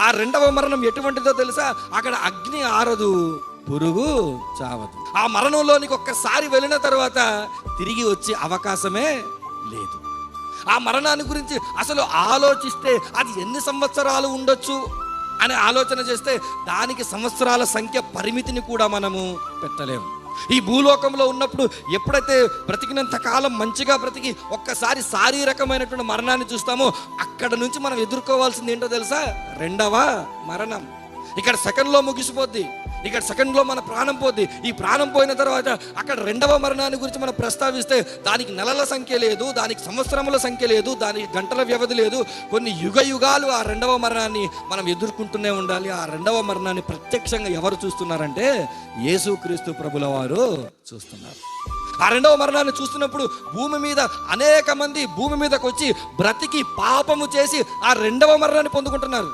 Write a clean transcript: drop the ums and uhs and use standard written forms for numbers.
ఆ రెండవ మరణం ఎటువంటిదో తెలుసా? అక్కడ అగ్ని ఆరదు, పురుగు చావదు. ఆ మరణంలోనికి ఒక్కసారి వెళ్ళిన తర్వాత తిరిగి వచ్చే అవకాశమే లేదు. ఆ మరణాన్ని గురించి అసలు ఆలోచిస్తే అది ఎన్ని సంవత్సరాలు ఉండొచ్చు అని ఆలోచన చేస్తే దానికి సంవత్సరాల సంఖ్య పరిమితిని కూడా మనము పెట్టలేము. ఈ భూలోకంలో ఉన్నప్పుడు ఎప్పుడైతే బ్రతికినంత కాలం మంచిగా బ్రతికి ఒక్కసారి శారీరకమైనటువంటి మరణాన్ని చూస్తామో అక్కడ నుంచి మనం ఎదుర్కోవాల్సింది ఏంటో తెలుసా? రెండవ మరణం. ఇక్కడ సెకండ్లో ముగిసిపోద్ది, ఇక్కడ సెకండ్లో మన ప్రాణం పోద్ది. ఈ ప్రాణం పోయిన తర్వాత అక్కడ రెండవ మరణాన్ని గురించి మనం ప్రస్తావిస్తే దానికి నెలల సంఖ్య లేదు, దానికి సంవత్సరముల సంఖ్య లేదు, దానికి గంటల వ్యవధి లేదు. కొన్ని యుగ యుగాలు ఆ రెండవ మరణాన్ని మనం ఎదుర్కొంటూనే ఉండాలి. ఆ రెండవ మరణాన్ని ప్రత్యక్షంగా ఎవరు చూస్తున్నారంటే యేసుక్రీస్తు ప్రభుల వారు చూస్తున్నారు. ఆ రెండవ మరణాన్ని చూస్తున్నప్పుడు భూమి మీద అనేక మంది భూమి మీదకి వచ్చి బ్రతికి పాపము చేసి ఆ రెండవ మరణాన్ని పొందుకుంటున్నారు.